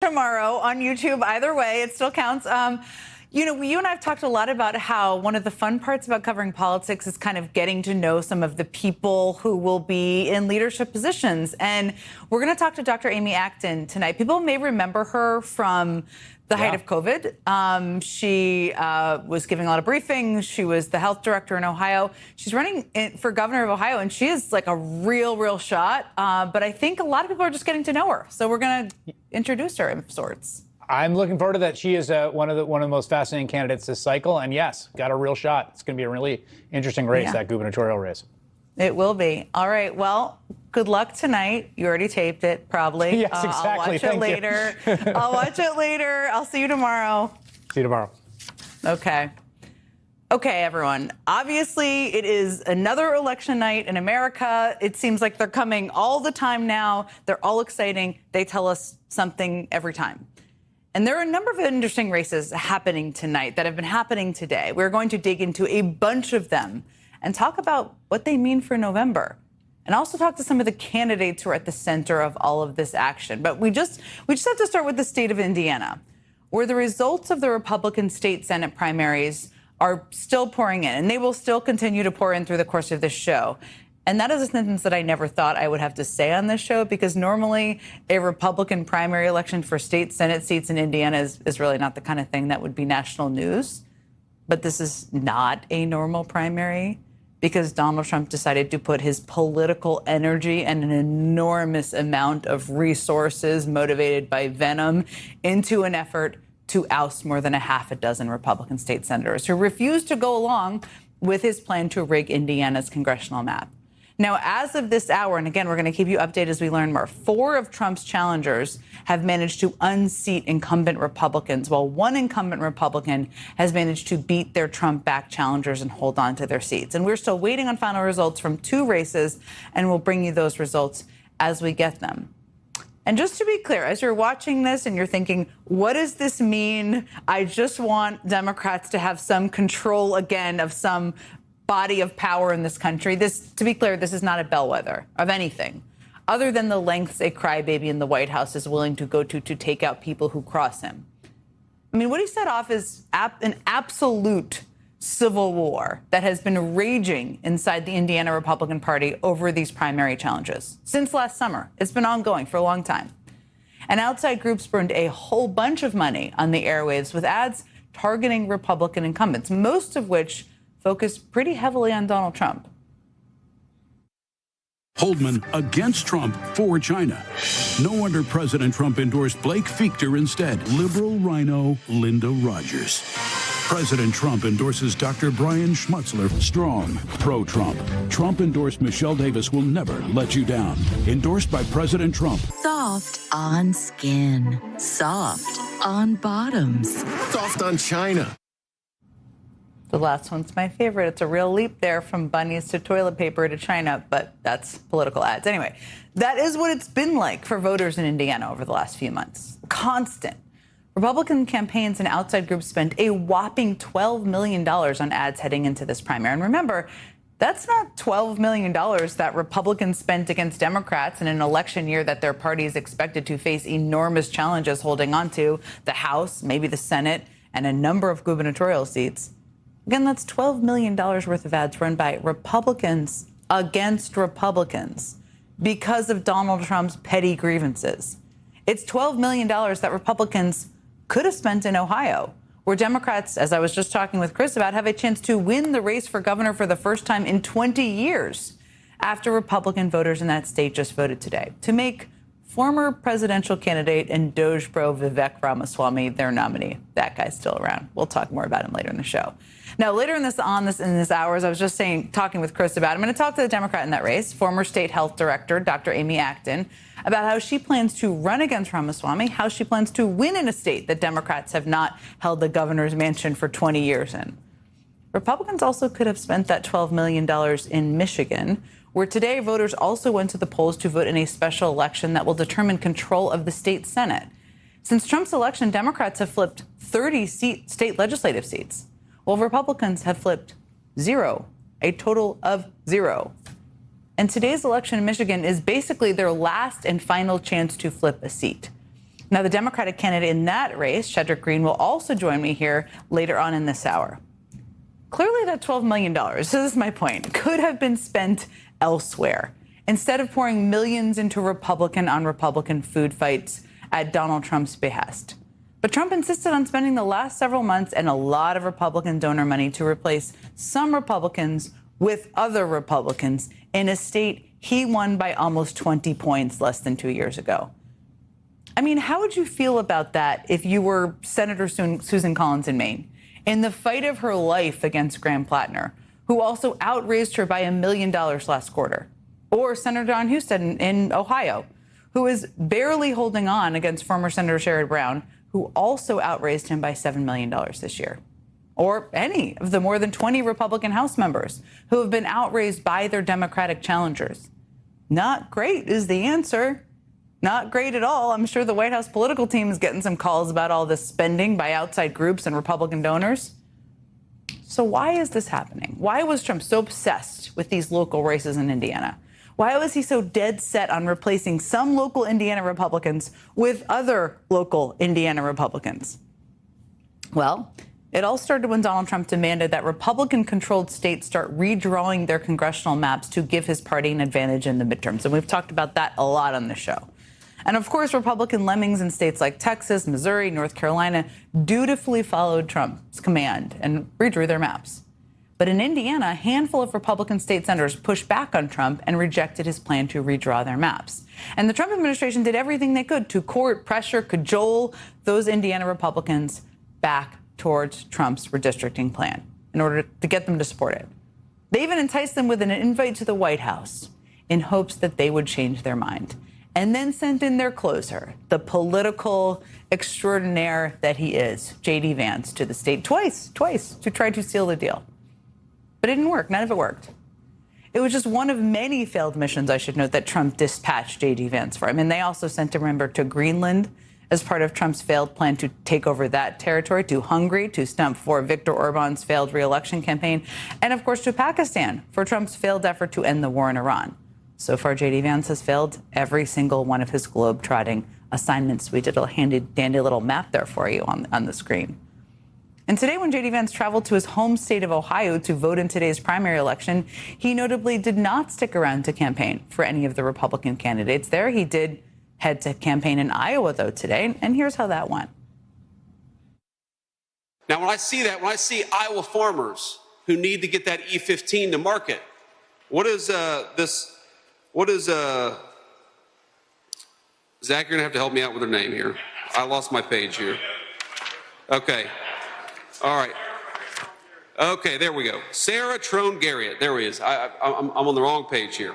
tomorrow on YouTube. Either way, it still counts. You and I have talked a lot about how one of the fun parts about covering politics is kind of getting to know some of the people who will be in leadership positions. And we're going to talk to Dr. Amy Acton tonight. People may remember her from the height of COVID. She was giving a lot of briefings. She was the health director in Ohio. She's running for governor of Ohio, and she is like a real shot. But I think a lot of people are just getting to know her. So we're going to introduce her of sorts. I'm looking forward to that. She is one of the most fascinating candidates this cycle. And yes, got a real shot. It's going to be a really interesting race, that gubernatorial race. It will be. All right. Well, good luck tonight. You already taped it, probably. Yes, exactly. I'll watch it later. I'll watch it later. I'll see you tomorrow. See you tomorrow. Okay. Okay, everyone. Obviously, it is another election night in America. It seems like they're coming all the time now. They're all exciting. They tell us something every time. And there are a number of interesting races happening tonight that have been happening today. We're going to dig into a bunch of them and talk about what they mean for November. And also talk to some of the candidates who are at the center of all of this action. But we just have to start with the state of Indiana, where the results of the Republican state Senate primaries are still pouring in, and they will still continue to pour in through the course of this show. And that is a sentence that I never thought I would have to say on this show, because normally a Republican primary election for state Senate seats in Indiana is really not the kind of thing that would be national news. But this is not a normal primary, because Donald Trump decided to put his political energy and an enormous amount of resources motivated by venom into an effort to oust more than a half a dozen Republican state senators who refused to go along with his plan to rig Indiana's congressional map. Now, as of this hour, and again, we're going to keep you updated as we learn more, 4 of Trump's challengers have managed to unseat incumbent Republicans, while one incumbent Republican has managed to beat their Trump-backed challengers and hold on to their seats. And we're still waiting on final results from 2 races, and we'll bring you those results as we get them. And just to be clear, as you're watching this and you're thinking, what does this mean? I just want Democrats to have some control again of some body of power in this country. To be clear, this is not a bellwether of anything other than the lengths a crybaby in the White House is willing to go to take out people who cross him. I mean, what he set off is an absolute civil war that has been raging inside the Indiana Republican Party over these primary challenges since last summer. It's been ongoing for a long time. And outside groups burned a whole bunch of money on the airwaves with ads targeting Republican incumbents, most of which focused pretty heavily on Donald Trump. Holdman against Trump for China. No wonder President Trump endorsed Blake Fichter instead. Liberal rhino Linda Rogers. President Trump endorses Dr. Brian Schmutzler, strong, pro-Trump. Trump-endorsed Michelle Davis will never let you down. Endorsed by President Trump. Soft on skin. Soft on bottoms. Soft on China. The last one's my favorite. It's a real leap there from bunnies to toilet paper to China, but that's political ads. Anyway, that is what it's been like for voters in Indiana over the last few months. Constant. Republican campaigns and outside groups spent a whopping $12 million on ads heading into this primary. And remember, that's not $12 million that Republicans spent against Democrats in an election year that their party is expected to face enormous challenges holding on to the House, maybe the Senate, and a number of gubernatorial seats. Again, that's $12 million worth of ads run by Republicans against Republicans because of Donald Trump's petty grievances. It's $12 million that Republicans could have spent in Ohio, where Democrats, as I was just talking with Chris about, have a chance to win the race for governor for the first time in 20 years after Republican voters in that state just voted today to make former presidential candidate and Doge bro Vivek Ramaswamy their nominee. That guy's still around. We'll talk more about him later in the show. Now, later in this hour, as I was just talking with Chris about, I'm going to talk to the Democrat in that race, former state health director, Dr. Amy Acton, about how she plans to run against Ramaswamy, how she plans to win in a state that Democrats have not held the governor's mansion for 20 years in. Republicans also could have spent that $12 million in Michigan, where today voters also went to the polls to vote in a special election that will determine control of the state Senate. Since Trump's election, Democrats have flipped 30 state legislative seats, while Republicans have flipped 0, a total of 0. And today's election in Michigan is basically their last and final chance to flip a seat. Now, the Democratic candidate in that race, Shedrick Green, will also join me here later on in this hour. Clearly, that $12 million, so this is my point, could have been spent elsewhere. Instead of pouring millions into Republican on Republican food fights at Donald Trump's behest. But Trump insisted on spending the last several months and a lot of Republican donor money to replace some Republicans with other Republicans in a state he won by almost 20 points less than 2 years ago. I mean, how would you feel about that if you were Senator Susan Collins in Maine, in the fight of her life against Graham Plattner, who also outraised her by $1 million last quarter? Or Senator Don Husted in Ohio, who is barely holding on against former Senator Sherrod Brown, who also outraised him by $7 million this year. Or any of the more than 20 Republican House members who have been outraised by their Democratic challengers. Not great is the answer. Not great at all. I'm sure the White House political team is getting some calls about all this spending by outside groups and Republican donors. So why is this happening? Why was Trump so obsessed with these local races in Indiana? Why was he so dead set on replacing some local Indiana Republicans with other local Indiana Republicans? Well, it all started when Donald Trump demanded that Republican-controlled states start redrawing their congressional maps to give his party an advantage in the midterms. And we've talked about that a lot on the show. And of course, Republican lemmings in states like Texas, Missouri, North Carolina dutifully followed Trump's command and redrew their maps. But in Indiana, a handful of Republican state senators pushed back on Trump and rejected his plan to redraw their maps. And the Trump administration did everything they could to court, pressure, cajole those Indiana Republicans back towards Trump's redistricting plan in order to get them to support it. They even enticed them with an invite to the White House in hopes that they would change their mind, and then sent in their closer, the political extraordinaire that he is, J.D. Vance, to the state twice, to try to seal the deal. But it didn't work. None of it worked. It was just one of many failed missions, I should note, that Trump dispatched J.D. Vance for. I mean, they also sent him, remember, to Greenland as part of Trump's failed plan to take over that territory, to Hungary to stump for Viktor Orban's failed re-election campaign, and, of course, to Pakistan for Trump's failed effort to end the war in Iran. So far, J.D. Vance has failed every single one of his globe-trotting assignments. We did a handy-dandy little map there for you on the screen. And today, when J.D. Vance traveled to his home state of Ohio to vote in today's primary election, he notably did not stick around to campaign for any of the Republican candidates there. He did head to campaign in Iowa, though, today, and here's how that went. Now, when I see Iowa farmers who need to get that E15 to market, what is Zach, you're going to have to help me out with her name here. I lost my page here. Okay. All right. Okay, there we go. Sarah Trone Garriott. There he is. I'm on the wrong page here.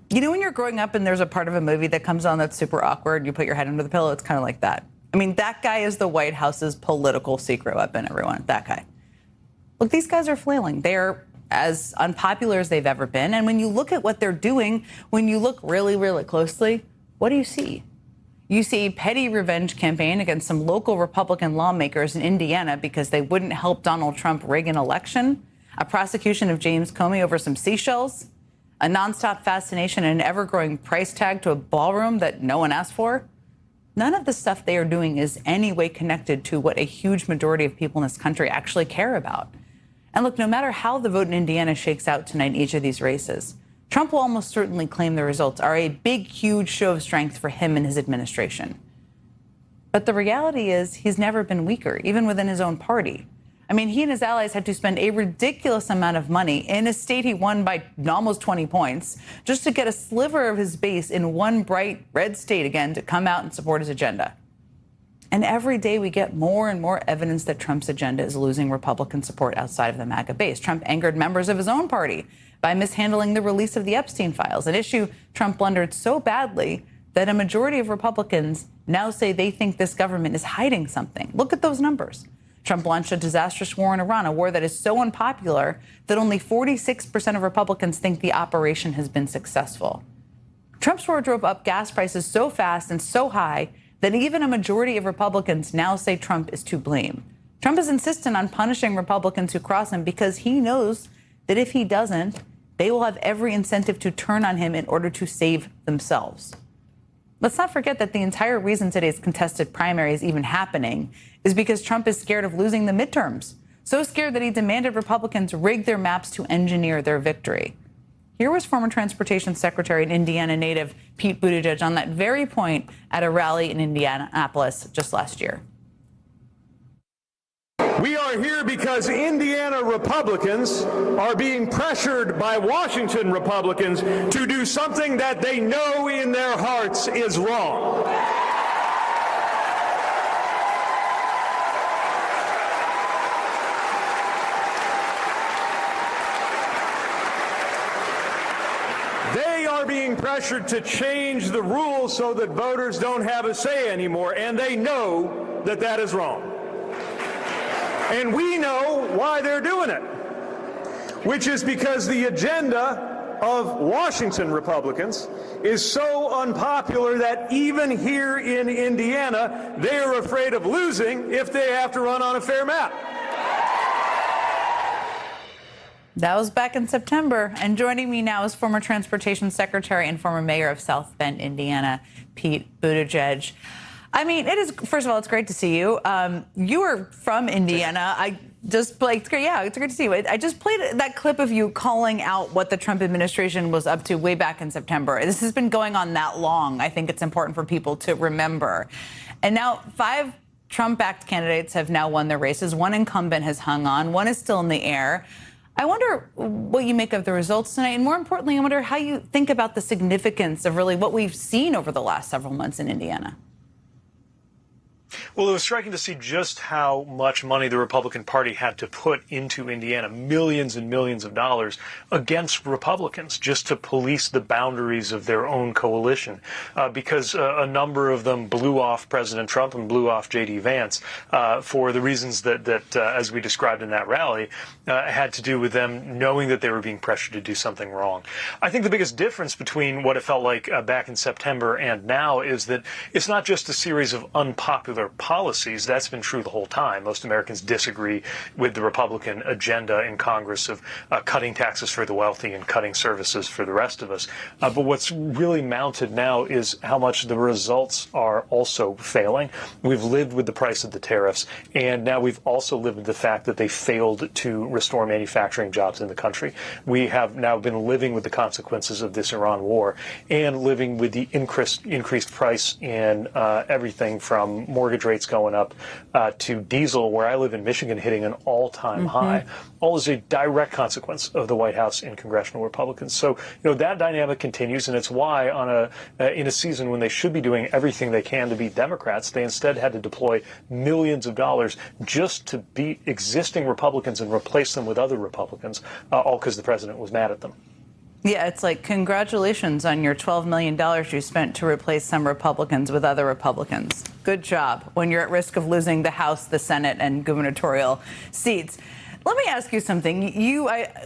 You know, when you're growing up and there's a part of a movie that comes on that's super awkward, you put your head under the pillow, it's kind of like that. I mean, that guy is the White House's political secret weapon, everyone. That guy. Look, these guys are flailing. They're as unpopular as they've ever been. And when you look at what they're doing, when you look really, really closely, what do you see? You see a petty revenge campaign against some local Republican lawmakers in Indiana because they wouldn't help Donald Trump rig an election, a prosecution of James Comey over some seashells, a nonstop fascination and an ever-growing price tag to a ballroom that no one asked for. None of the stuff they are doing is any way connected to what a huge majority of people in this country actually care about. And look, no matter how the vote in Indiana shakes out tonight in each of these races, Trump will almost certainly claim the results are a big, huge show of strength for him and his administration. But the reality is he's never been weaker, even within his own party. I mean, he and his allies had to spend a ridiculous amount of money in a state he won by almost 20 points just to get a sliver of his base in one bright red state again to come out and support his agenda. And every day we get more and more evidence that Trump's agenda is losing Republican support outside of the MAGA base. Trump angered members of his own party by mishandling the release of the Epstein files, an issue Trump blundered so badly that a majority of Republicans now say they think this government is hiding something. Look at those numbers. Trump launched a disastrous war in Iran, a war that is so unpopular that only 46% of Republicans think the operation has been successful. Trump's war drove up gas prices so fast and so high that even a majority of Republicans now say Trump is to blame. Trump is insistent on punishing Republicans who cross him because he knows that if he doesn't, they will have every incentive to turn on him in order to save themselves. Let's not forget that the entire reason today's contested primary is even happening is because Trump is scared of losing the midterms. So scared that he demanded Republicans rig their maps to engineer their victory. Here was former Transportation Secretary and Indiana native Pete Buttigieg on that very point at a rally in Indianapolis just last year. We are here because Indiana Republicans are being pressured by Washington Republicans to do something that they know in their hearts is wrong. They are being pressured to change the rules so that voters don't have a say anymore, and they know that that is wrong. And we know why they're doing it, which is because the agenda of Washington Republicans is so unpopular that even here in Indiana, they are afraid of losing if they have to run on a fair map. That was back in September. And joining me now is former Transportation Secretary and former Mayor of South Bend, Indiana, Pete Buttigieg. I mean, first of all, it's great to see you. You are from Indiana. It's great to see you. I just played that clip of you calling out what the Trump administration was up to way back in September. This has been going on that long. I think it's important for people to remember. And now 5 Trump-backed candidates have now won their races. One incumbent has hung on. One is still in the air. I wonder what you make of the results tonight. And more importantly, I wonder how you think about the significance of really what we've seen over the last several months in Indiana. Well, it was striking to see just how much money the Republican Party had to put into Indiana, millions and millions of dollars, against Republicans just to police the boundaries of their own coalition, because a number of them blew off President Trump and blew off J.D. Vance for the reasons that as we described in that rally, had to do with them knowing that they were being pressured to do something wrong. I think the biggest difference between what it felt like back in September and now is that it's not just a series of unpopular policies. That's been true the whole time. Most Americans disagree with the Republican agenda in Congress of cutting taxes for the wealthy and cutting services for the rest of us. But what's really mounted now is how much the results are also failing. We've lived with the price of the tariffs, and now we've also lived with the fact that they failed to restore manufacturing jobs in the country. We have now been living with the consequences of this Iran war and living with the increased price in everything from mortgage rates going up to diesel, where I live in Michigan, hitting an all-time high. All is a direct consequence of the White House and congressional Republicans. So, that dynamic continues, and it's why in a season when they should be doing everything they can to beat Democrats, they instead had to deploy millions of dollars just to beat existing Republicans and replace them with other Republicans, all because the president was mad at them. Yeah, it's like, congratulations on your $12 million you spent to replace some Republicans with other Republicans. Good job when you're at risk of losing the House, the Senate, and gubernatorial seats. Let me ask you something.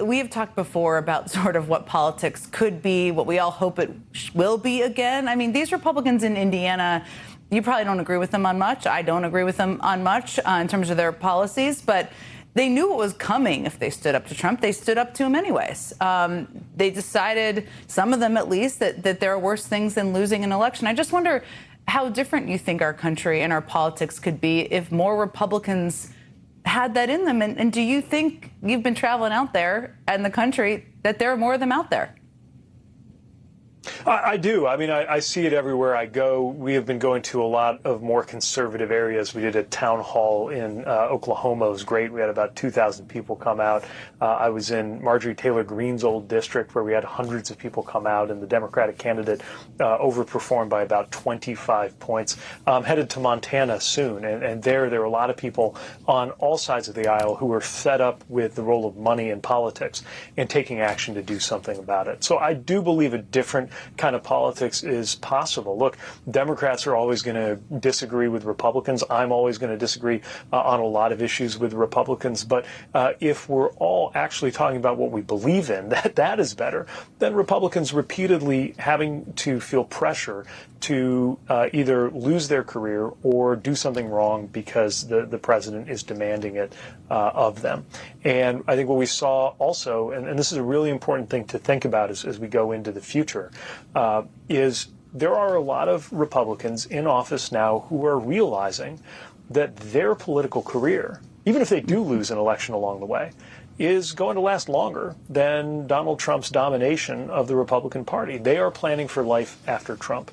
We have talked before about sort of what politics could be, what we all hope it will be again. I mean, these Republicans in Indiana, you probably don't agree with them on much. I don't agree with them on much in terms of their policies, but they knew what was coming if they stood up to Trump. They stood up to him anyways. They decided, some of them at least, that there are worse things than losing an election. I just wonder how different you think our country and our politics could be if more Republicans had that in them. And do you think, you've been traveling out there and the country, that there are more of them out there? I do. I mean, I see it everywhere I go. We have been going to a lot of more conservative areas. We did a town hall in Oklahoma. It was great. We had about 2,000 people come out. I was in Marjorie Taylor Greene's old district where we had hundreds of people come out, and the Democratic candidate overperformed by about 25 points. Headed to Montana soon, and there are a lot of people on all sides of the aisle who are fed up with the role of money in politics and taking action to do something about it. So I do believe a different kind of politics is possible. Look, Democrats are always going to disagree with Republicans. I'm always going to disagree on a lot of issues with Republicans. But if we're all actually talking about what we believe in, that is better than Republicans repeatedly having to feel pressure to either lose their career or do something wrong because the president is demanding it of them. And I think what we saw also, and this is a really important thing to think about as we go into the future, is there are a lot of Republicans in office now who are realizing that their political career, even if they do lose an election along the way, is going to last longer than Donald Trump's domination of the Republican Party. They are planning for life after Trump.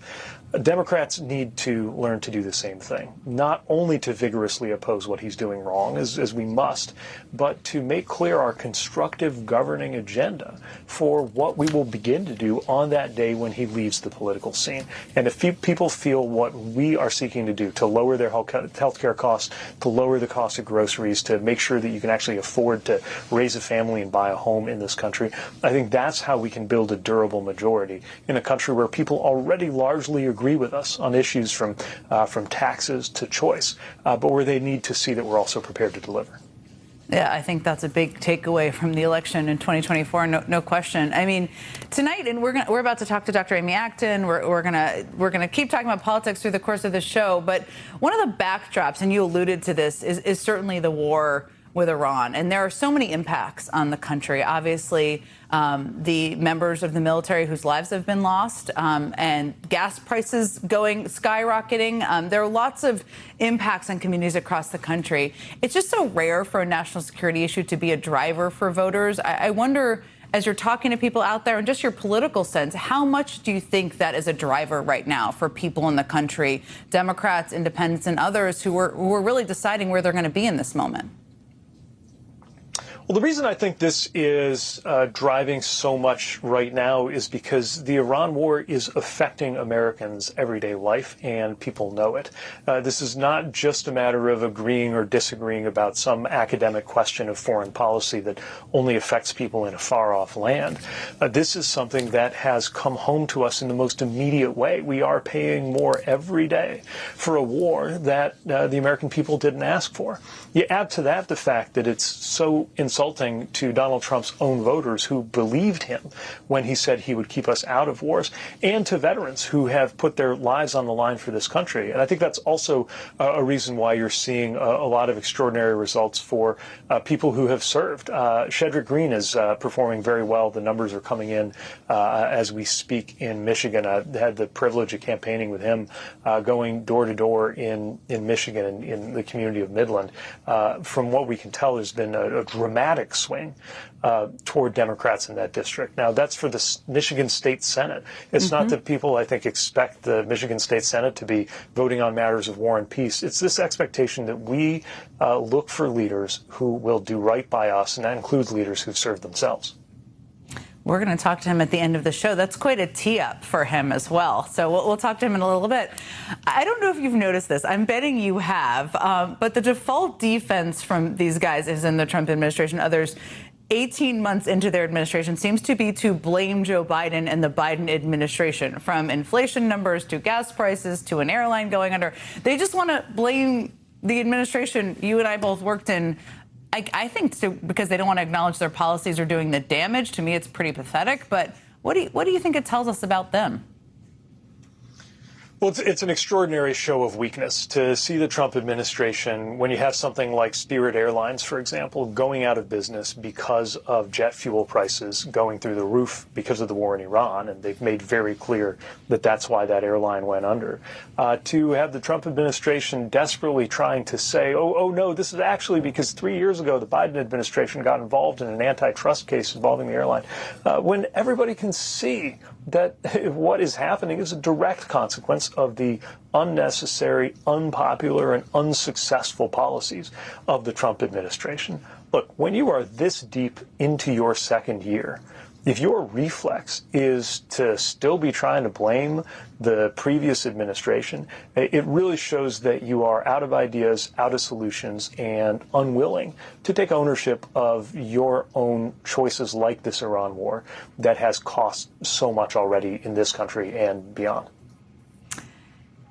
Democrats need to learn to do the same thing, not only to vigorously oppose what he's doing wrong, as we must, but to make clear our constructive governing agenda for what we will begin to do on that day when he leaves the political scene. And if people feel what we are seeking to do, to lower their health care costs, to lower the cost of groceries, to make sure that you can actually afford to raise a family and buy a home in this country, I think that's how we can build a durable majority in a country where people already largely agree with us on issues from taxes to choice, but where they need to see that we're also prepared to deliver. Yeah, I think that's a big takeaway from the election in 2024. No question. I mean, tonight, and we're about to talk to Dr. Amy Acton. We're gonna keep talking about politics through the course of the show. But one of the backdrops, and you alluded to this, is certainly the war with Iran. And there are so many impacts on the country. Obviously, the members of the military whose lives have been lost, and gas prices skyrocketing. There are lots of impacts on communities across the country. It's just so rare for a national security issue to be a driver for voters. I wonder, as you're talking to people out there and just your political sense, how much do you think that is a driver right now for people in the country, Democrats, independents, and others who are really deciding where they're going to be in this moment? Well, the reason I think this is driving so much right now is because the Iran war is affecting Americans' everyday life, and people know it. This is not just a matter of agreeing or disagreeing about some academic question of foreign policy that only affects people in a far-off land. This is something that has come home to us in the most immediate way. We are paying more every day for a war that the American people didn't ask for. You add to that the fact that it's so insulting to Donald Trump's own voters who believed him when he said he would keep us out of wars, and to veterans who have put their lives on the line for this country. And I think that's also a reason why you're seeing a lot of extraordinary results for people who have served. Shedrick Green is performing very well. The numbers are coming in as we speak in Michigan. I had the privilege of campaigning with him, going door to door in Michigan and in the community of Midland. From what we can tell, there's been a dramatic swing toward Democrats in that district. Now, that's for the Michigan State Senate. It's not that people, I think, expect the Michigan State Senate to be voting on matters of war and peace. It's this expectation that we look for leaders who will do right by us, and that includes leaders who've served themselves. We're going to talk to him at the end of the show. That's quite a tee-up for him as well. So we'll talk to him in a little bit. I don't know if you've noticed this. I'm betting you have. But the default defense from these guys is in the Trump administration, others 18 months into their administration, seems to be to blame Joe Biden and the Biden administration, from inflation numbers to gas prices to an airline going under. They just want to blame the administration you and I both worked in. I think so, because they don't want to acknowledge their policies are doing the damage. To me, it's pretty pathetic. But what do you think it tells us about them? Well, it's an extraordinary show of weakness to see the Trump administration, when you have something like Spirit Airlines, for example, going out of business because of jet fuel prices going through the roof because of the war in Iran, and they've made very clear that that's why that airline went under. To have the Trump administration desperately trying to say, oh, no, this is actually because 3 years ago the Biden administration got involved in an antitrust case involving the airline, when everybody can see that what is happening is a direct consequence of the unnecessary, unpopular, and unsuccessful policies of the Trump administration. Look, when you are this deep into your second year, if your reflex is to still be trying to blame the previous administration, it really shows that you are out of ideas, out of solutions, and unwilling to take ownership of your own choices like this Iran war that has cost so much already in this country and beyond.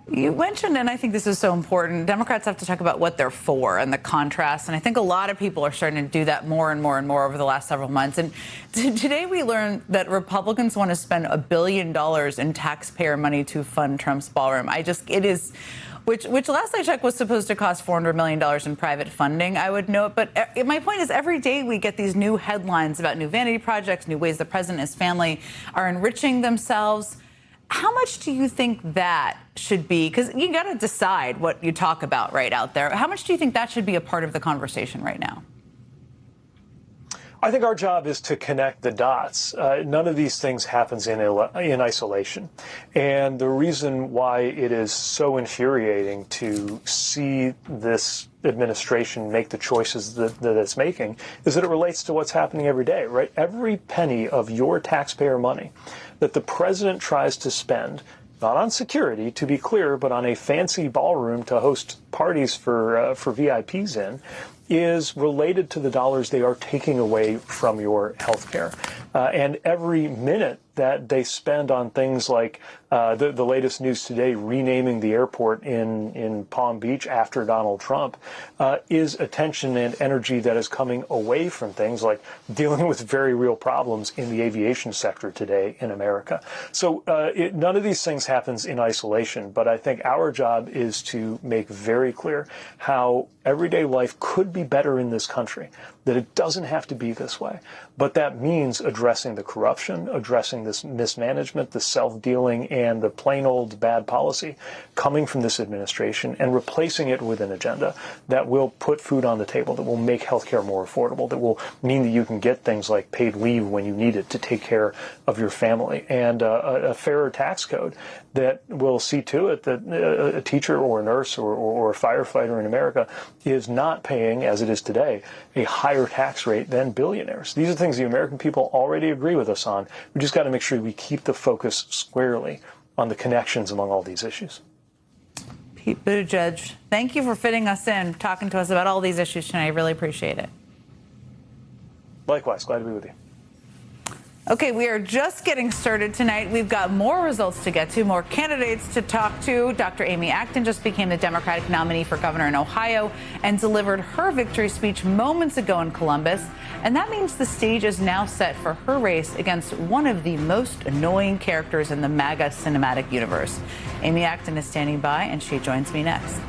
You mentioned, and I think this is so important, Democrats have to talk about what they're for and the contrast. And I think a lot of people are starting to do that more and more and more over the last several months. And today we learned that Republicans want to spend $1 billion in taxpayer money to fund Trump's ballroom. Which last I checked was supposed to cost $400 million in private funding, I would note. But my point is, every day we get these new headlines about new vanity projects, new ways the president and his family are enriching themselves. How much do you think that should be? Because you got to decide what you talk about right out there. How much do you think that should be a part of the conversation right now? I think our job is to connect the dots. None of these things happens in isolation. And the reason why it is so infuriating to see this administration make the choices that it's making is that it relates to what's happening every day, right? Every penny of your taxpayer money that the president tries to spend, not on security, to be clear, but on a fancy ballroom to host parties for VIPs in, is related to the dollars they are taking away from your health care. And every minute that they spend on things like the latest news today, renaming the airport in Palm Beach after Donald Trump, is attention and energy that is coming away from things like dealing with very real problems in the aviation sector today in America. So none of these things happens in isolation, but I think our job is to make very clear how everyday life could be better in this country, that it doesn't have to be this way. But that means addressing the corruption, addressing this mismanagement, the self-dealing, and the plain old bad policy coming from this administration, and replacing it with an agenda that will put food on the table, that will make healthcare more affordable, that will mean that you can get things like paid leave when you need it to take care of your family, and a fairer tax code that will see to it that a teacher or a nurse or a firefighter in America is not paying, as it is today, a higher tax rate than billionaires. These are things the American people already agree with us on. We just got to make sure we keep the focus squarely on the connections among all these issues. Pete Buttigieg, thank you for fitting us in, talking to us about all these issues tonight. I really appreciate it. Likewise, glad to be with you. Okay, we are just getting started tonight. We've got more results to get to, more candidates to talk to. Dr. Amy Acton just became the Democratic nominee for governor in Ohio and delivered her victory speech moments ago in Columbus. And that means the stage is now set for her race against one of the most annoying characters in the MAGA cinematic universe. Amy Acton is standing by, and she joins me next.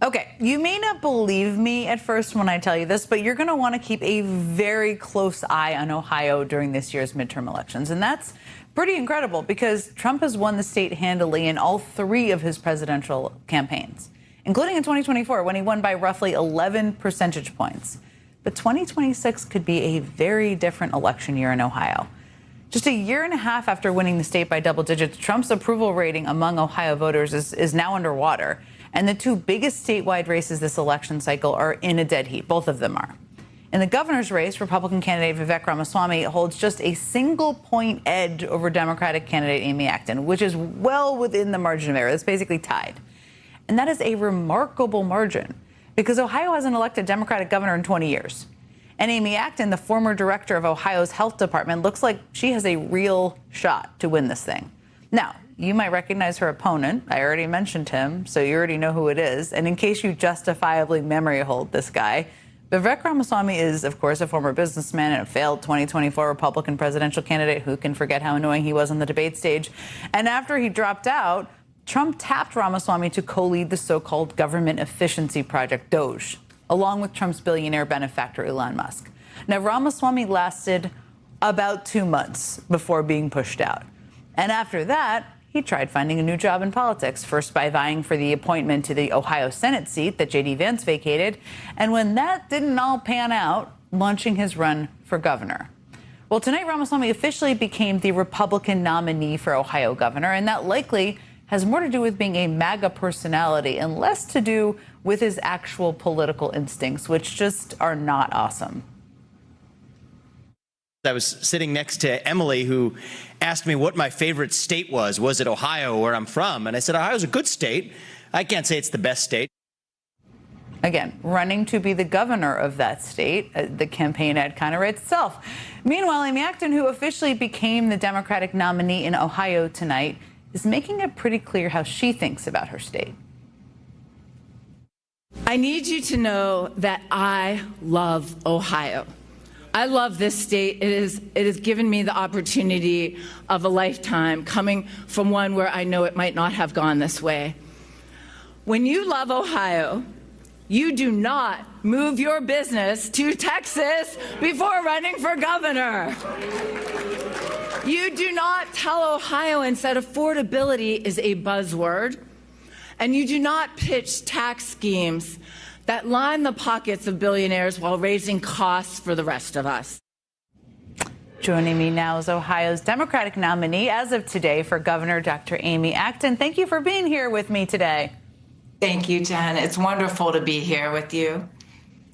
Okay, you may not believe me at first when I tell you this, but you're going to want to keep a very close eye on Ohio during this year's midterm elections. And that's pretty incredible because Trump has won the state handily in all three of his presidential campaigns, including in 2024 when he won by roughly 11 percentage points. But 2026 could be a very different election year in Ohio. Just a year and a half after winning the state by double digits, Trump's approval rating among Ohio voters is now underwater. And the two biggest statewide races this election cycle are in a dead heat. Both of them are. In the governor's race, Republican candidate Vivek Ramaswamy holds just a single-point edge over Democratic candidate Amy Acton, which is well within the margin of error. It's basically tied. And that is a remarkable margin because Ohio hasn't elected a Democratic governor in 20 years. And Amy Acton, the former director of Ohio's health department, looks like she has a real shot to win this thing. Now, you might recognize her opponent. I already mentioned him, so you already know who it is. And in case you justifiably memory hold this guy, Vivek Ramaswamy is, of course, a former businessman and a failed 2024 Republican presidential candidate. Who can forget how annoying he was on the debate stage? And after he dropped out, Trump tapped Ramaswamy to co-lead the so-called government efficiency project, DOGE, along with Trump's billionaire benefactor, Elon Musk. Now, Ramaswamy lasted about 2 months before being pushed out. And after that, he tried finding a new job in politics, first by vying for the appointment to the Ohio Senate seat that J.D. Vance vacated. And when that didn't all pan out, launching his run for governor. Well, tonight, Ramaswamy officially became the Republican nominee for Ohio governor, and that likely has more to do with being a MAGA personality and less to do with his actual political instincts, which just are not awesome. I was sitting next to Emily, who asked me what my favorite state was. Was it Ohio, where I'm from? And I said, Ohio's a good state. I can't say it's the best state. Again, running to be the governor of that state, the campaign ad kind of writes itself. Meanwhile, Amy Acton, who officially became the Democratic nominee in Ohio tonight, is making it pretty clear how she thinks about her state. I need you to know that I love Ohio. I love this state. It has given me the opportunity of a lifetime, coming from one where I know it might not have gone this way. When you love Ohio, you do not move your business to Texas before running for governor. You do not tell Ohioans that affordability is a buzzword, and you do not pitch tax schemes that line the pockets of billionaires while raising costs for the rest of us. Joining me now is Ohio's Democratic nominee as of today for governor, Dr. Amy Acton. Thank you for being here with me today. Thank you, Jen. It's wonderful to be here with you.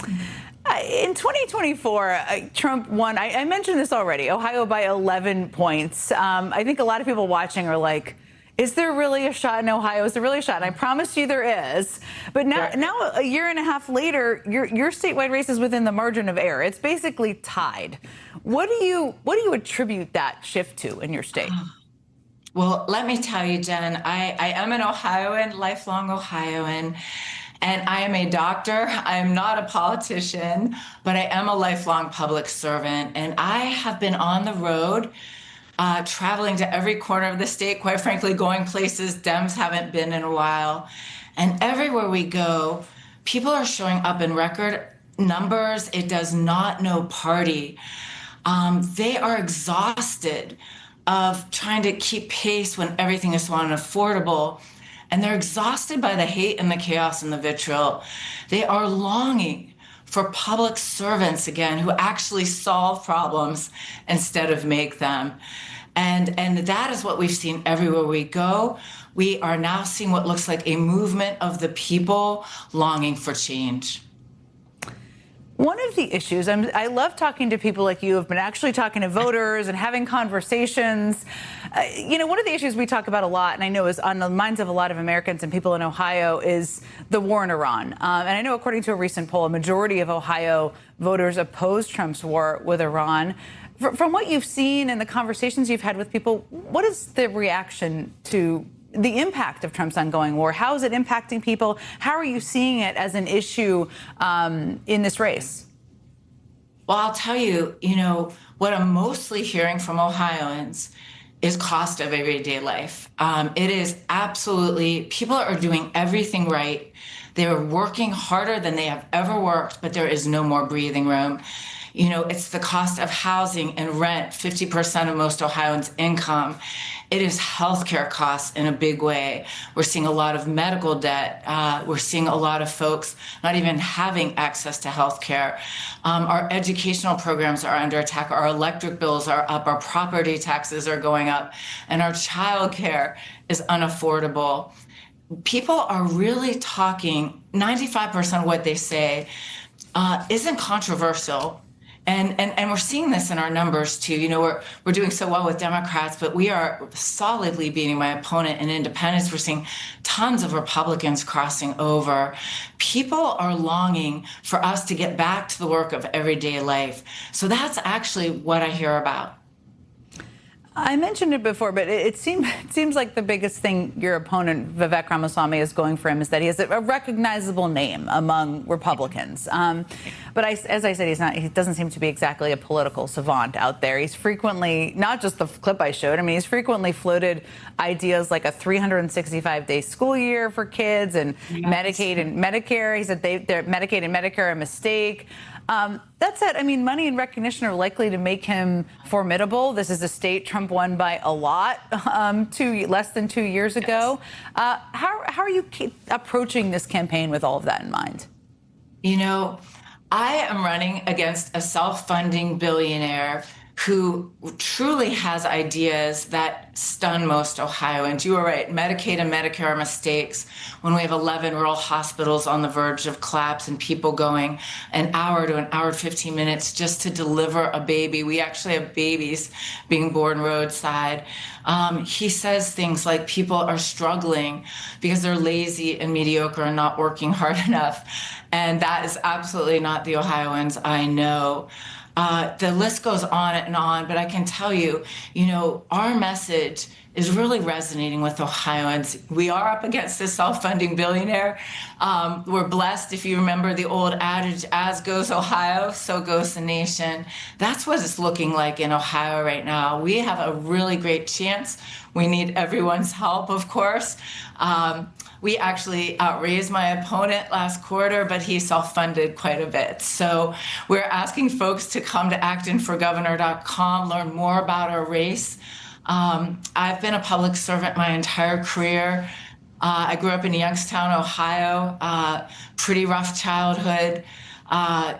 In 2024, Trump won. I mentioned this already, Ohio by 11 points. I think a lot of people watching are like, is there really a shot in Ohio? Is there really a shot? And I promise you there is. But now a year and a half later, your statewide race is within the margin of error. It's basically tied. What do you attribute that shift to in your state? Well, let me tell you, Jen, I am an Ohioan, lifelong Ohioan, and I am a doctor. I am not a politician, but I am a lifelong public servant. And I have been on the road traveling to every corner of the state, quite frankly, going places Dems haven't been in a while. And everywhere we go, people are showing up in record numbers. It does not know party. They are exhausted of trying to keep pace when everything is so unaffordable. And they're exhausted by the hate and the chaos and the vitriol. They are longing for public servants again who actually solve problems instead of make them. And that is what we've seen everywhere we go. We are now seeing what looks like a movement of the people longing for change. One of the issues, I love talking to people like you who have been actually talking to voters and having conversations. One of the issues we talk about a lot, and I know is on the minds of a lot of Americans and people in Ohio, is the war in Iran. And I know according to a recent poll, a majority of Ohio voters oppose Trump's war with Iran. From what you've seen and the conversations you've had with people, what is the reaction to the impact of Trump's ongoing war? How is it impacting people? How are you seeing it as an issue in this race? Well, I'll tell you, what I'm mostly hearing from Ohioans is cost of everyday life. It is absolutely, people are doing everything right. They're working harder than they have ever worked, but there is no more breathing room. It's the cost of housing and rent, 50% of most Ohioans' income. It is healthcare costs in a big way. We're seeing a lot of medical debt. We're seeing a lot of folks not even having access to healthcare. Our educational programs are under attack. Our electric bills are up. Our property taxes are going up. And our childcare is unaffordable. People are really talking, 95% of what they say isn't controversial. And we're seeing this in our numbers too. We're doing so well with Democrats, but we are solidly beating my opponent in independents. We're seeing tons of Republicans crossing over. People are longing for us to get back to the work of everyday life. So that's actually what I hear about. I mentioned it before, but it seems like the biggest thing your opponent, Vivek Ramaswamy, is going for him is that he has a recognizable name among Republicans. But as I said, he doesn't seem to be exactly a political savant out there. He's frequently, not just the clip I showed, he's frequently floated ideas like a 365-day school year for kids and Medicaid and Medicare. He said Medicaid and Medicare are a mistake. That said, money and recognition are likely to make him formidable. This is a state Trump won by a lot less than 2 years ago. How are you approaching this campaign with all of that in mind? I am running against a self-funding billionaire who truly has ideas that stun most Ohioans. You are right. Medicaid and Medicare are mistakes when we have 11 rural hospitals on the verge of collapse and people going an hour to an hour and 15 minutes just to deliver a baby. We actually have babies being born roadside. He says things like people are struggling because they're lazy and mediocre and not working hard enough. And that is absolutely not the Ohioans I know. The list goes on and on, but I can tell you, our message is really resonating with Ohioans. We are up against a self-funding billionaire. We're blessed, if you remember the old adage, as goes Ohio, so goes the nation. That's what it's looking like in Ohio right now. We have a really great chance. We need everyone's help, of course. We actually outraised my opponent last quarter, but he self-funded quite a bit. So we're asking folks to come to actonforgovernor.com, learn more about our race. I've been a public servant my entire career. I grew up in Youngstown, Ohio, pretty rough childhood.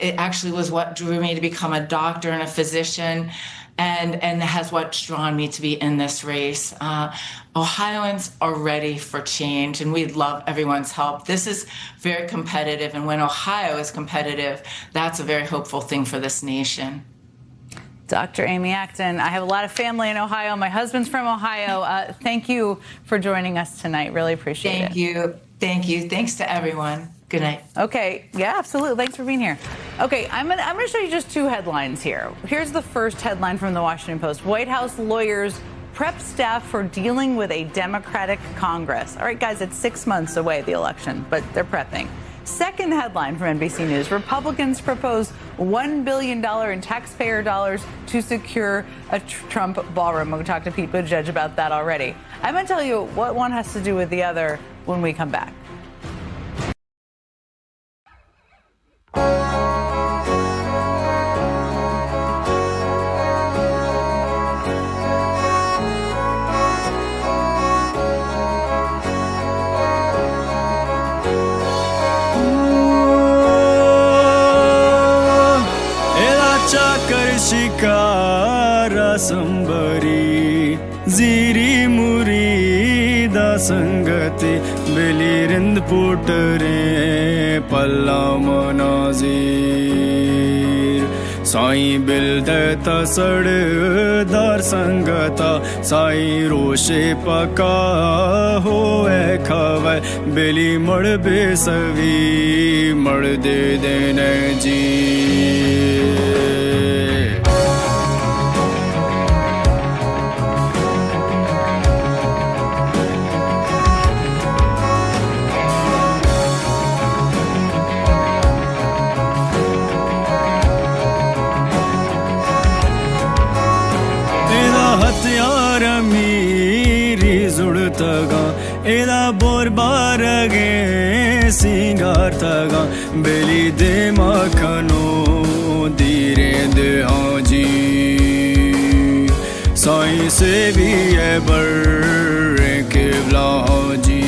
It actually was what drew me to become a doctor and a physician, and has what's drawn me to be in this race. Ohioans are ready for change, and we'd love everyone's help. This is very competitive, and when Ohio is competitive, that's a very hopeful thing for this nation. Dr. Amy Acton, I have a lot of family in Ohio. My husband's from Ohio. Thank you for joining us tonight. Really appreciate it. Thank you. Thank you. Thanks to everyone. Good night. Okay. Yeah, absolutely. Thanks for being here. Okay, I'm gonna show you just two headlines here. Here's the first headline from the Washington Post. White House lawyers prep staff for dealing with a Democratic Congress. All right, guys, it's 6 months away, the election, but they're prepping. Second headline from NBC News, Republicans propose $1 billion in taxpayer dollars to secure a Trump ballroom. We'll talk to Pete Buttigieg about that already. I'm going to tell you what one has to do with the other when we come back. Shikara संबरी जीरी मुरी दा संगते बेलिरिंद पुटरे पल्ला मनाजीर साई बिलदता सड़दार संगता साई रोशे पका हो खवै बेली मड़ बेसवी मड़ दे देने जी एदा bore बारगे सिंगार तगा बेली दे मखनो धीरे दे हाजी साई से भी है बर केवला हाजी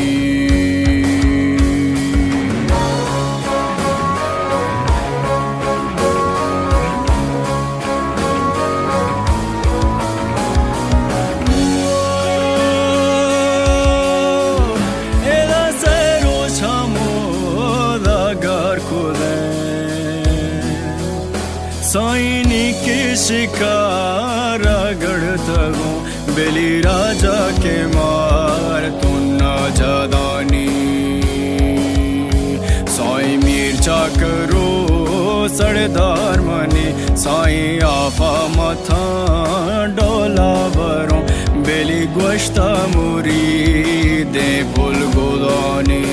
शिकारा गढ़तगो बेली राजा के मार तुन्ना जादानी साई मीरचा करो सड़दार मनी साई आफा मथा डोला बरो बेली गोश्ता मुरी दे पुल गोदानी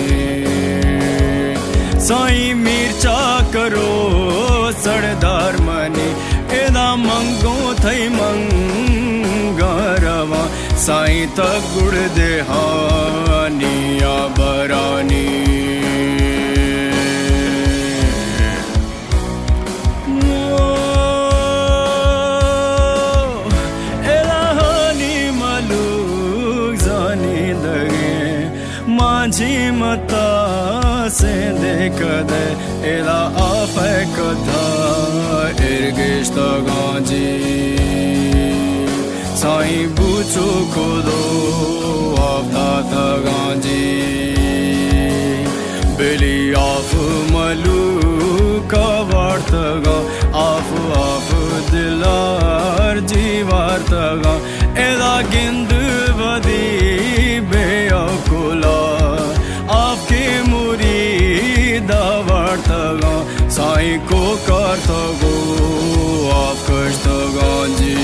साई मीरचा करो सड़दार मनी एदा मंगो थई मंगारवा साई तक गुड़ दे हानिया बरानी एदा हानी मलूक जानी दगे माझी मता से देख दे एदा आफे कथा इर्गिश्ता गांजी साई बूचो खुदो आफ्ता गांजी बेली आफ मलू का वार्तगा आफ दिलार जीवार्तगा एदा गिंद वदी बेअकुला आपके मुरीदा वार्तगा साई को करतगो आप कष्टगांजी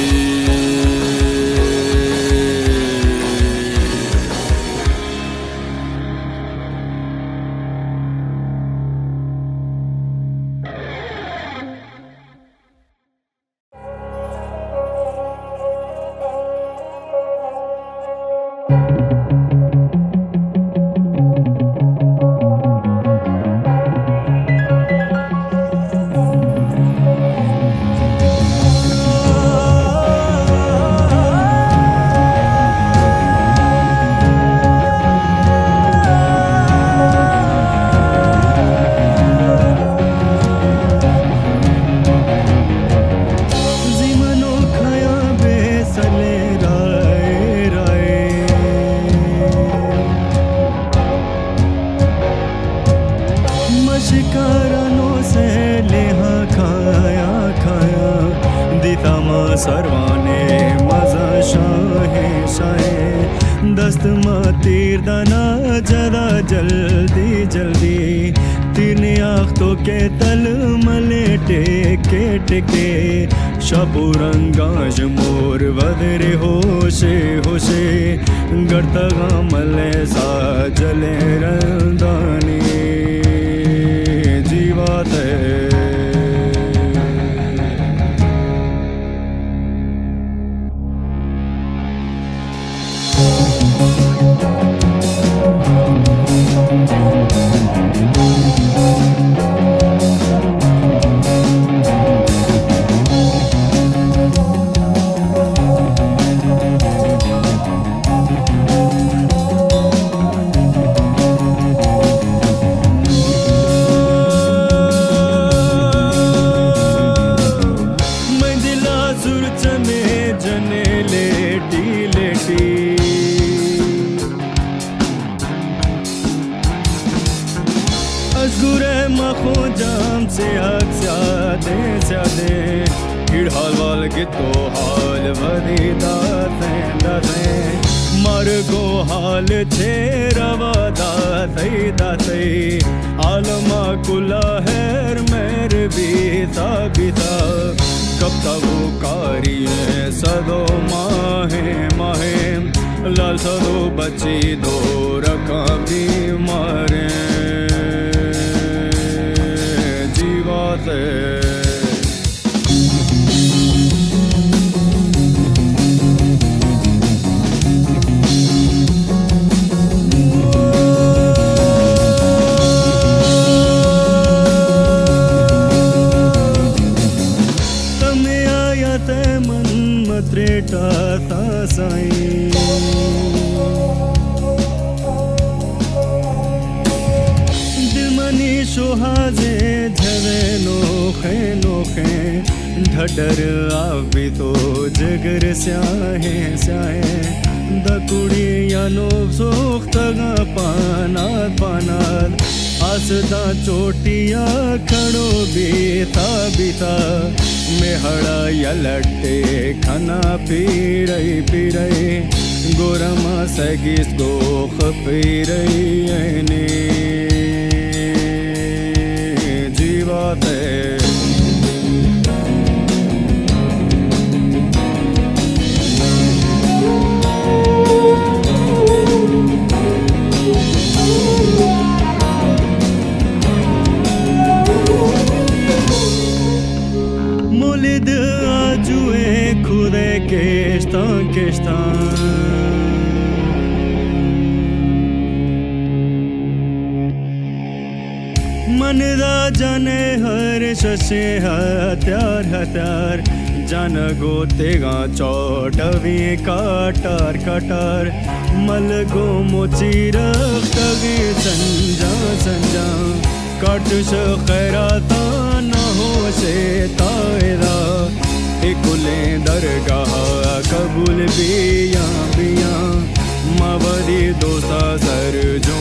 सर्वाने मजा शाहे शाहे दस्त तीर दाना जदा जल्दी जल्दी तीन आँखों के तल मले टेके टेके शपुरंगाज मोर वदरे होशे होशे गड़तगा मले सा जले रंदानी जीवात है मार्गो हाल छे रवा दाते आलमा कुला हैर मेर बीता बीता कब तक वो कारी है सदो माहे माहे लाल सदो बच्ची दो रखा भी मारे जीवाते दिलमनी सुहाजे झवे नोखे नोखे ढडर आवी तो जगर स्याहे स्याहे दकुड़ी यानो सोख्तगा पानात पानात आसदा चोटिया खड़ो बीता बीता मेहड़ा यलट्टे खाना पीरई पीरई गोरमा सगिस गोख पीरई ने जीवाते मुलिद आजुए खुदे केस्ता केस्ता मनदा जाने हर शशे हत्यार हत्यार जन गोतेगा चौटवी काटार काटार मलगो मोची रखतगी संजा संजा काटुश खैराता न हो से तायरा इकुले दरगाह कबूल बिया बिया मवदी दोस्ता सर जो